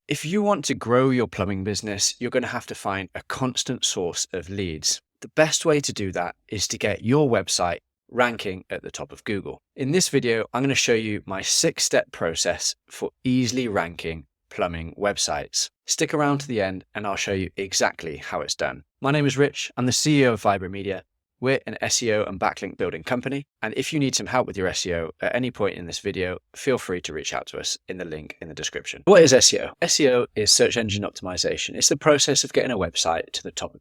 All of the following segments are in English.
If you want to grow your plumbing business, you're going to have to find a constant source of leads. The best way to do that is to get your website ranking at the top of Google. In this video, I'm going to show you my 6-step process for easily ranking plumbing websites. Stick around to the end and I'll show you exactly how it's done. My name is Rich. I'm the CEO of Vibra Media. We're an SEO and backlink building company. And if you need some help with your SEO at any point in this video, feel free to reach out to us in the link in the description. What is SEO? SEO is search engine optimization. It's the process of getting a website to the top.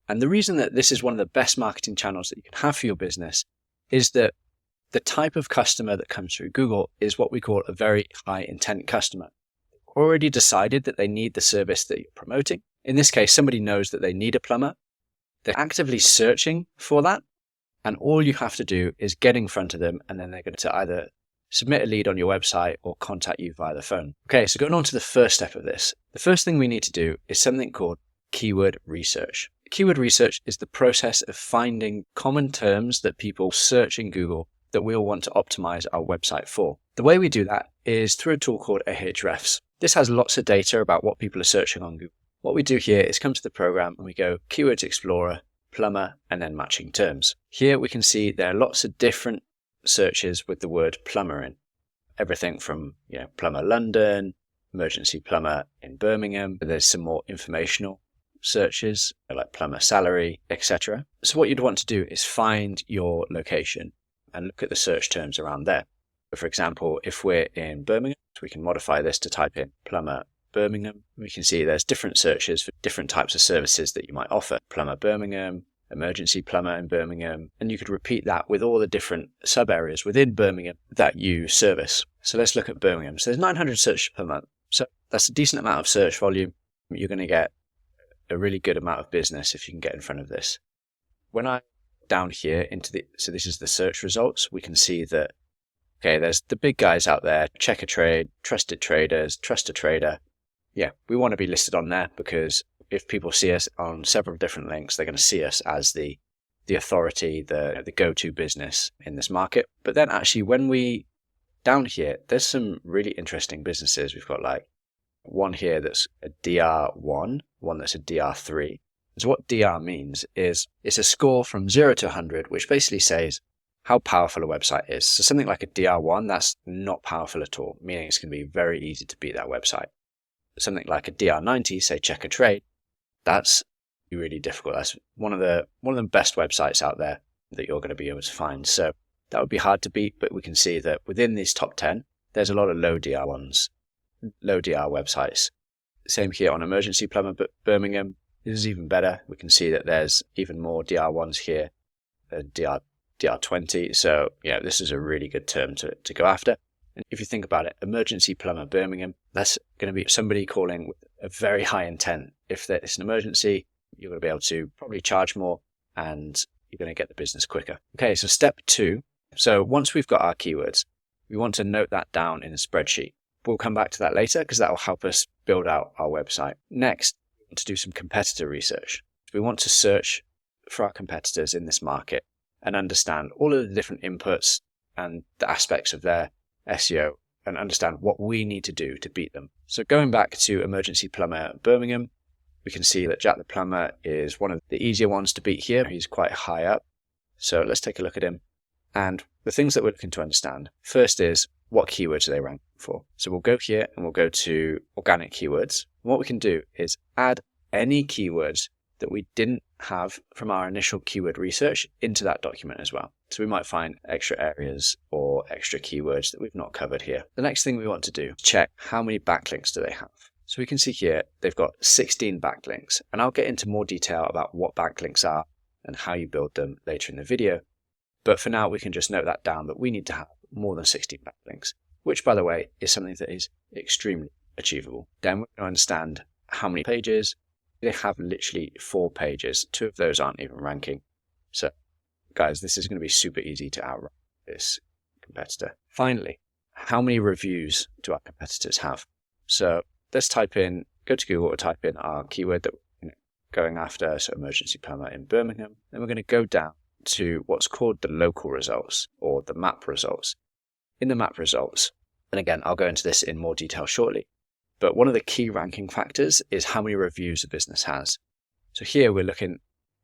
And the reason that this is one of the best marketing channels that you can have for your business is that the type of customer that comes through Google is what we call a very high intent customer. They've already decided that they need the service that you're promoting. In this case, somebody knows that they need a plumber. They're actively searching for that. And all you have to do is get in front of them, and then they're going to either submit a lead on your website or contact you via the phone. Okay, so going on to the first step of this. The first thing we need to do is something called keyword research. Keyword research is the process of finding common terms that people search in Google that we'll want to optimize our website for. The way we do that is through a tool called Ahrefs. This has lots of data about what people are searching on Google. What we do here is come to the program and we go Keywords Explorer, plumber, and then matching terms. Here we can see there are lots of different searches with the word plumber in. Everything from plumber London, emergency plumber in Birmingham. There's some more informational searches like plumber salary, etc. So what you'd want to do is find your location and look at the search terms around there. For example, if we're in Birmingham, we can modify this to type in plumber Birmingham. We can see there's different searches for different types of services that you might offer. Plumber Birmingham, emergency plumber in Birmingham, and you could repeat that with all the different sub areas within Birmingham that you service. So let's look at Birmingham. So there's 900 searches per month. So that's a decent amount of search volume. You're going to get a really good amount of business if you can get in front of this. When I down here so this is the search results, we can see that, okay, there's the big guys out there, Check a Trade, Trusted Traders, Trust a Trader. Yeah, we want to be listed on there because if people see us on several different links, they're going to see us as the authority, the go-to business in this market. But then actually when we down here, there's some really interesting businesses. We've got like one here that's a DR1, one that's a DR3. So what DR means is it's a score from 0 to 100, which basically says how powerful a website is. So something like a DR1, that's not powerful at all, meaning it's going to be very easy to beat that website. Something like a DR90, say Check a Trade, that's really difficult. That's one of the best websites out there that you're going to be able to find. So that would be hard to beat, but we can see that within these top 10, there's a lot of low DR ones, low DR websites. Same here on emergency plumber, but Birmingham, this is even better. We can see that there's even more DR ones here, DR20. So yeah, this is a really good term to go after. And if you think about it, emergency plumber Birmingham, that's going to be somebody calling with a very high intent. If it's an emergency, you're going to be able to probably charge more and you're going to get the business quicker. Okay, so step 2. So once we've got our keywords, we want to note that down in a spreadsheet. We'll come back to that later because that will help us build out our website. Next, we want to do some competitor research. We want to search for our competitors in this market and understand all of the different inputs and the aspects of their SEO and understand what we need to do to beat them. So going back to emergency plumber Birmingham, we can see that Jack the Plumber is one of the easier ones to beat here. He's quite high up. So let's take a look at him. And the things that we're looking to understand. First is what keywords are they ranking for? So we'll go here and we'll go to organic keywords. And what we can do is add any keywords that we didn't have from our initial keyword research into that document as well. So we might find extra areas or extra keywords that we've not covered here. The next thing we want to do is check how many backlinks do they have. So we can see here they've got 16 backlinks, and I'll get into more detail about what backlinks are and how you build them later in the video. But for now, we can just note that down that we need to have more than 16 backlinks, which by the way is something that is extremely achievable. Then we're going to understand how many pages. They have literally 4 pages. 2 of those aren't even ranking. So guys, this is going to be super easy to outrank this competitor. Finally, how many reviews do our competitors have? So let's go to Google or type in our keyword that we're going after, so emergency plumber in Birmingham. Then we're going to go down to what's called the local results or the map results. In the map results, and again, I'll go into this in more detail shortly, but one of the key ranking factors is how many reviews a business has. So here we're going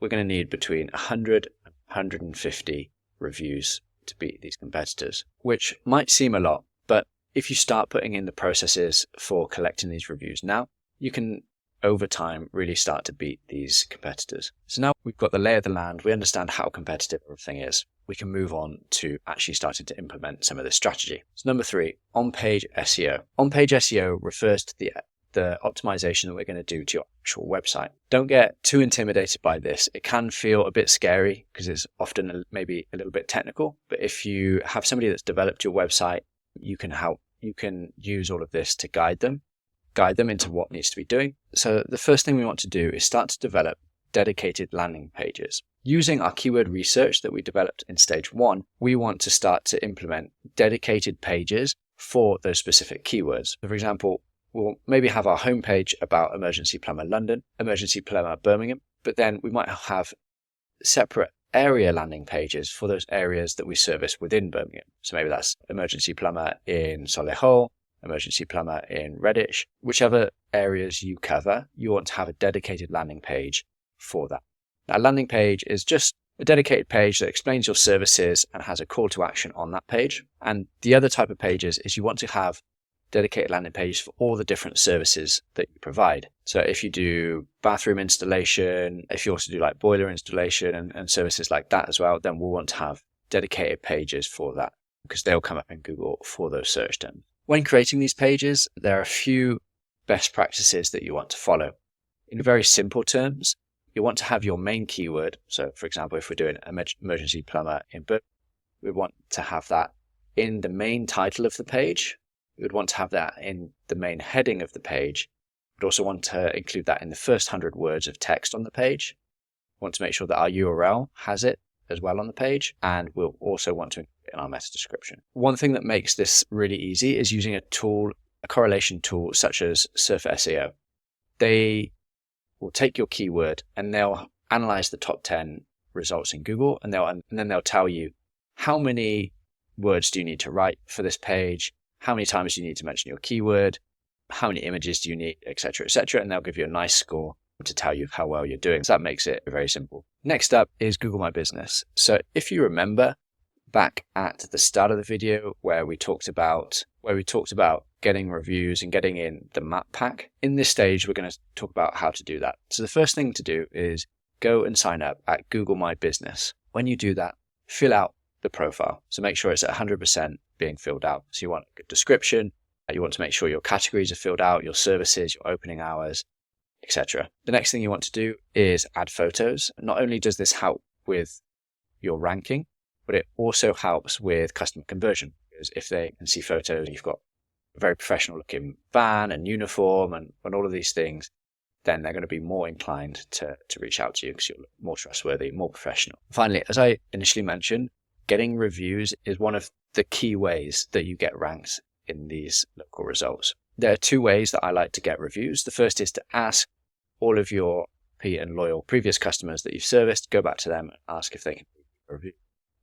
to need between 100 and 150 reviews to beat these competitors, which might seem a lot, but if you start putting in the processes for collecting these reviews now, you can over time really start to beat these competitors. So now we've got the lay of the land, we understand how competitive everything is, we can move on to actually starting to implement some of this strategy. So number 3, on-page SEO. On-page SEO refers to the optimization that we're going to do to your actual website. Don't get too intimidated by this. It can feel a bit scary because it's often maybe a little bit technical, but if you have somebody that's developed your website, you can use all of this to guide them into what needs to be doing. So the first thing we want to do is start to develop dedicated landing pages. Using our keyword research that we developed in stage 1, we want to start to implement dedicated pages for those specific keywords. So for example, we'll maybe have our homepage about emergency plumber London, emergency plumber Birmingham, but then we might have separate area landing pages for those areas that we service within Birmingham. So maybe that's emergency plumber in Solihull, emergency plumber in Redditch. Whichever areas you cover, you want to have a dedicated landing page for that. Now, a landing page is just a dedicated page that explains your services and has a call to action on that page. And the other type of pages is you want to have dedicated landing pages for all the different services that you provide. So if you do bathroom installation, if you also do like boiler installation and services like that as well, then we'll want to have dedicated pages for that because they'll come up in Google for those search terms. When creating these pages, there are a few best practices that you want to follow. In very simple terms, you want to have your main keyword. So for example, if we're doing emergency plumber in Birmingham, we want to have that in the main title of the page. We would want to have that in the main heading of the page. We'd also want to include that in the first 100 words of text on the page. We want to make sure that our URL has it as well on the page, and we'll also want to include it in our meta description. One thing that makes this really easy is using a correlation tool such as Surf SEO. They will take your keyword and they'll analyze the top 10 results in Google, and then they'll tell you how many words do you need to write for this page, how many times do you need to mention your keyword, how many images do you need, etc., etc., and they'll give you a nice score to tell you how well you're doing. So that makes it very simple. Next up is Google My Business. So if you remember back at the start of the video where we talked about getting reviews and getting in the map pack, in this stage we're going to talk about how to do that. So the first thing to do is go and sign up at Google My Business. When you do that, fill out the profile. So make sure it's at 100% being filled out. So you want a good description, you want to make sure your categories are filled out, your services, your opening hours, etc. The next thing you want to do is add photos. Not only does this help with your ranking, but it also helps with customer conversion, because if they can see photos, you've got a very professional looking van and uniform and all of these things, then they're going to be more inclined to reach out to you because you're more trustworthy, more professional. Finally, as I initially mentioned, getting reviews is one of the key ways that you get ranked in these local results. There are 2 ways that I like to get reviews. The first is to ask all of your repeat and loyal previous customers that you've serviced, go back to them and ask if they can give you a review.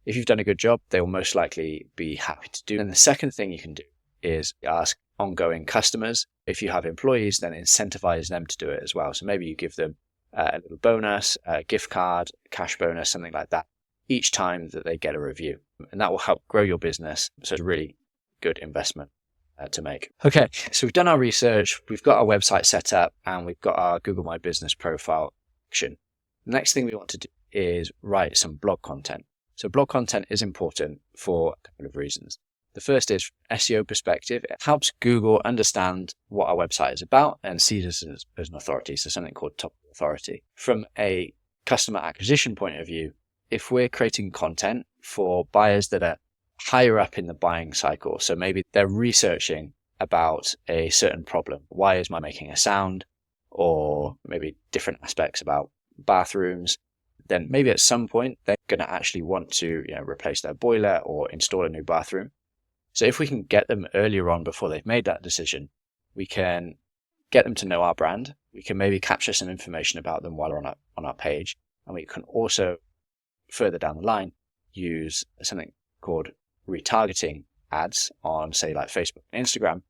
If you've done a good job, they will most likely be happy to do. And the second thing you can do is ask ongoing customers. If you have employees, then incentivize them to do it as well. So maybe you give them a little bonus, a gift card, cash bonus, something like that, each time that they get a review. And that will help grow your business. So it's a really good investment to make. Okay, so we've done our research, we've got our website set up, and we've got our Google My Business profile action. The next thing we want to do is write some blog content. So blog content is important for a couple of reasons. The first is from SEO perspective, it helps Google understand what our website is about and sees us as an authority, so something called top authority. From a customer acquisition point of view, if we're creating content for buyers that are higher up in the buying cycle, so maybe they're researching about a certain problem. Why is my making a sound? Or maybe different aspects about bathrooms. Then maybe at some point they're going to actually want to replace their boiler or install a new bathroom. So if we can get them earlier on before they've made that decision, we can get them to know our brand. We can maybe capture some information about them while they're on our page. And we can also, further down the line, use something called retargeting ads on, say, like Facebook and Instagram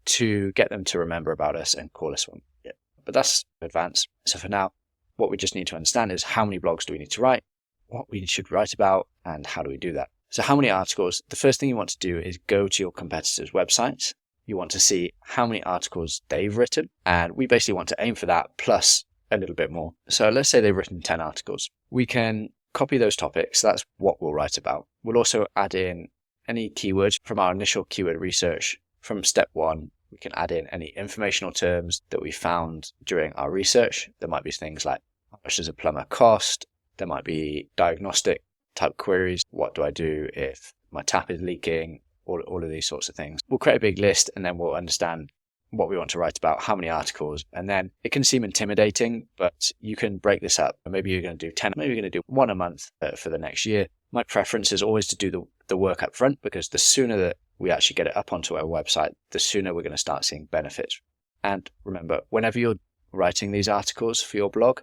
to get them to remember about us and call us when we get. But that's advanced. So for now, what we just need to understand is how many blogs do we need to write, what we should write about, and how do we do that. So how many articles? The first thing you want to do is go to your competitors' websites. You want to see how many articles they've written, and we basically want to aim for that plus a little bit more. So let's say they've written 10 articles. We can copy those topics. That's what we'll write about. We'll also add in any keywords from our initial keyword research. From step 1, we can add in any informational terms that we found during our research. There might be things like, how much does a plumber cost? There might be diagnostic type queries. What do I do if my tap is leaking? All of these sorts of things. We'll create a big list, and then we'll understand what we want to write about, how many articles, and then it can seem intimidating, but you can break this up. Maybe you're going to do 10, maybe you're going to do 1 a month for the next year. My preference is always to do the work up front, because the sooner that we actually get it up onto our website, the sooner we're going to start seeing benefits. And remember, whenever you're writing these articles for your blog,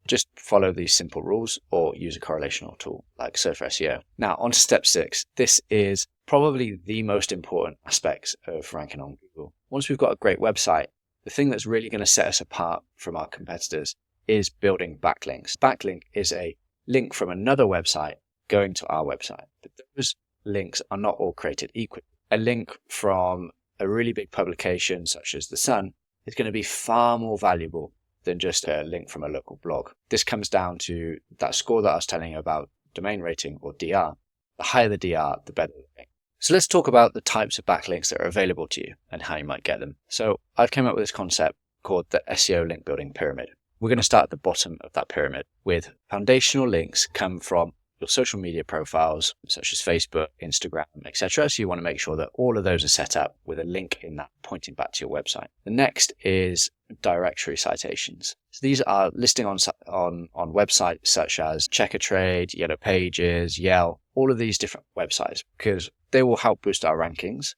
just follow these simple rules or use a correlational tool like Search for SEO. Now, on to step 6. This is probably the most important aspect of ranking on Google. Once we've got a great website, the thing that's really going to set us apart from our competitors is building backlinks. Backlink is a link from another website going to our website, but those links are not all created equally. A link from a really big publication such as The Sun is going to be far more valuable than just a link from a local blog. This comes down to that score that I was telling you about, domain rating or DR. The higher the DR, the better the link. So let's talk about the types of backlinks that are available to you and how you might get them. So I've come up with this concept called the SEO link building pyramid. We're going to start at the bottom of that pyramid with foundational links come from your social media profiles, such as Facebook, Instagram, etc. So you want to make sure that all of those are set up with a link in that pointing back to your website. The next is directory citations. So these are listing on websites such as Checkatrade, Yellow Pages, Yelp, all of these different websites, because they will help boost our rankings,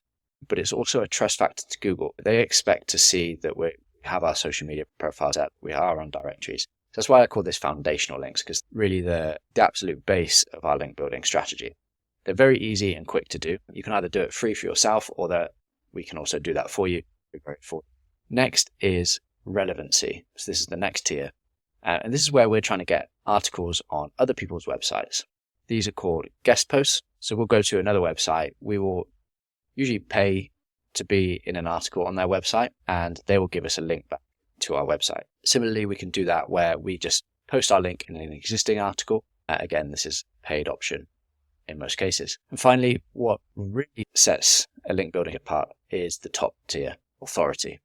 but it's also a trust factor to Google. They expect to see that we have our social media profiles up, we are on directories. So that's why I call this foundational links, because really the absolute base of our link building strategy. They're very easy and quick to do. You can either do it free for yourself, or that we can also do that for you. Next is relevancy. So this is the next tier. And this is where we're trying to get articles on other people's websites. These are called guest posts. So we'll go to another website. We will usually pay to be in an article on their website, and they will give us a link back to our website. Similarly, we can do that where we just post our link in an existing article. Again, this is a paid option in most cases. And finally, what really sets a link building apart is the top tier, authority.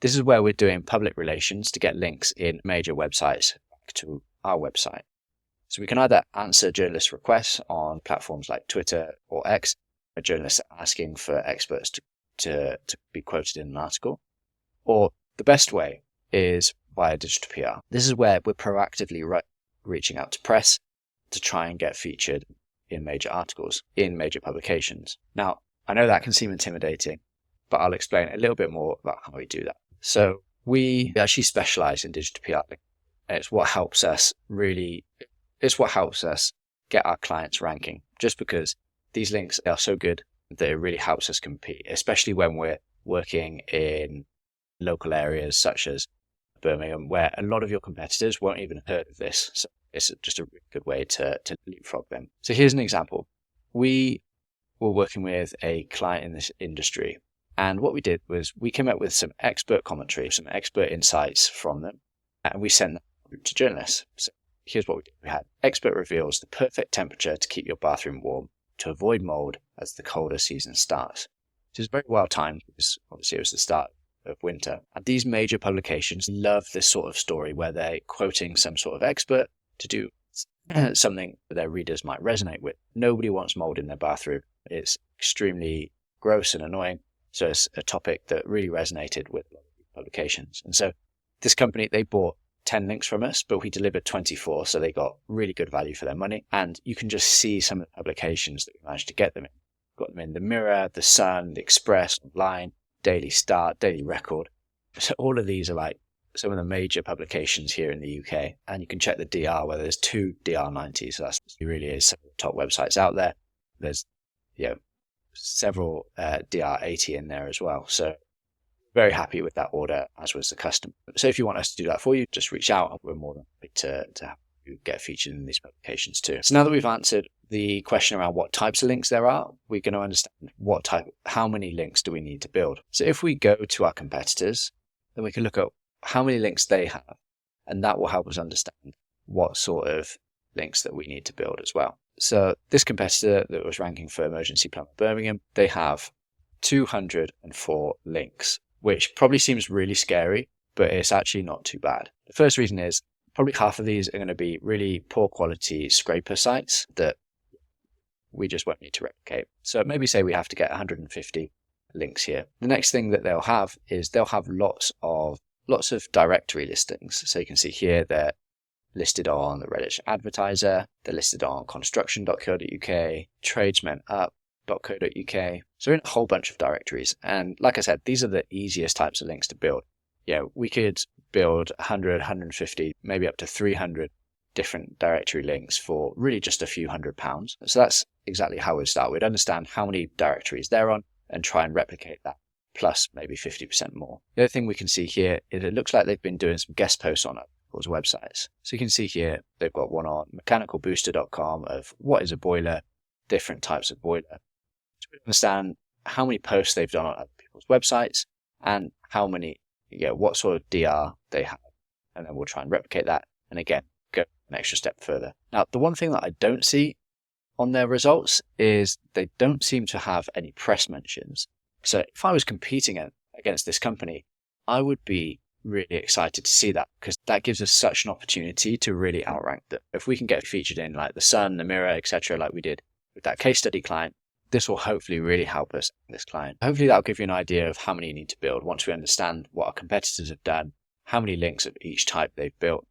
This is where we're doing public relations to get links in major websites back to our website. So we can either answer journalist requests on platforms like Twitter or X, a journalist asking for experts to be quoted in an article, or the best way is via digital PR. This is where we're proactively reaching out to press to try and get featured in major articles, in major publications. Now, I know that can seem intimidating, but I'll explain a little bit more about how we do that. So we actually specialize in digital PR. It's what helps us get our clients ranking, just because these links are so good that it really helps us compete, especially when we're working in local areas such as Birmingham, where a lot of your competitors won't even have heard of this. So it's just a really good way to leapfrog them. So here's an example. We were working with a client in this industry, and what we did was we came up with some expert commentary, some expert insights from them, and we sent them to journalists. So here's what we did. We had expert reveals the perfect temperature to keep your bathroom warm to avoid mold as the colder season starts. It was very well timed because obviously it was the start of winter. And these major publications love this sort of story where they're quoting some sort of expert to do something that their readers might resonate with. Nobody wants mold in their bathroom. It's extremely gross and annoying. So it's a topic that really resonated with a lot of publications. And so this company, they bought 10 links from us, but we delivered 24. So they got really good value for their money. And you can just see some of the publications that we managed to get them in. Got them in the Mirror, the Sun, the Express, Online, Daily Start, Daily Record. So all of these are like some of the major publications here in the UK. And you can check the DR, where there's 2 DR90. So it really is some of the top websites out there. There's several DR80 in there as well. So very happy with that order, as was the customer. So if you want us to do that for you, just reach out. We're more than happy to have you get featured in these publications too. So now that we've answered the question around what types of links there are, we're going to understand how many links do we need to build. So if we go to our competitors, then we can look at how many links they have, and that will help us understand what sort of links that we need to build as well. So this competitor that was ranking for Emergency Plumber Birmingham, they have 204 links, which probably seems really scary, but it's actually not too bad. The first reason is probably half of these are going to be really poor quality scraper sites that we just won't need to replicate. So maybe say we have to get 150 links here. The next thing that they'll have is they'll have lots of directory listings. So you can see here they're listed on the Reddit Advertiser, they're listed on construction.co.uk, tradesmenup.co.uk. So in a whole bunch of directories. And like I said, these are the easiest types of links to build. Yeah, we could build 100, 150, maybe up to 300 different directory links for really just a few £100. So that's exactly how we'd start. We'd understand how many directories they're on and try and replicate that, plus maybe 50% more. The other thing we can see here is it looks like they've been doing some guest posts on people's websites. So you can see here, they've got one on mechanicalbooster.com of what is a boiler, different types of boiler. So we understand how many posts they've done on other people's websites and how many, what sort of DR they have. And then we'll try and replicate that. And again, go an extra step further. Now, the one thing that I don't see on their results is they don't seem to have any press mentions. So if I was competing against this company, I would be really excited to see that, because that gives us such an opportunity to really outrank them. If we can get featured in like the Sun, the Mirror, etc., like we did with that case study client, this will hopefully really help us, this client. Hopefully that'll give you an idea of how many you need to build once we understand what our competitors have done, how many links of each type they've built,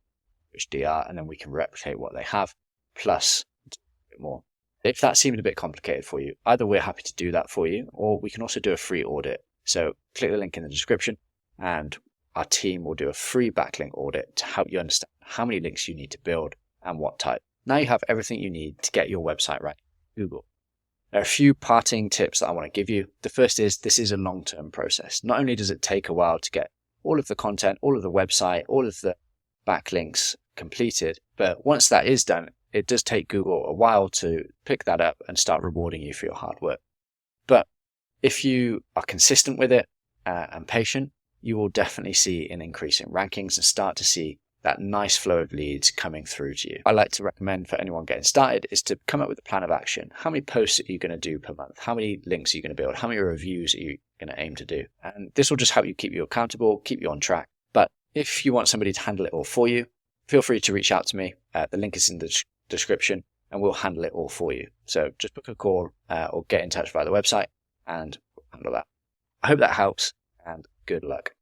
which DR, and then we can replicate what they have, plus a bit more. If that seemed a bit complicated for you, either we're happy to do that for you, or we can also do a free audit. So click the link in the description and our team will do a free backlink audit to help you understand how many links you need to build and what type. Now you have everything you need to get your website right on Google. There are a few parting tips that I want to give you. The first is this is a long-term process. Not only does it take a while to get all of the content, all of the website, all of the backlinks completed, but once that is done, it does take Google a while to pick that up and start rewarding you for your hard work. But if you are consistent with it and patient, you will definitely see an increase in rankings and start to see that nice flow of leads coming through to you. I like to recommend for anyone getting started is to come up with a plan of action. How many posts are you going to do per month? How many links are you going to build? How many reviews are you going to aim to do? And this will just help you keep you accountable, keep you on track. But if you want somebody to handle it all for you, feel free to reach out to me. The link is in the description and we'll handle it all for you. So just book a call or get in touch via the website and we'll handle that. I hope that helps and good luck.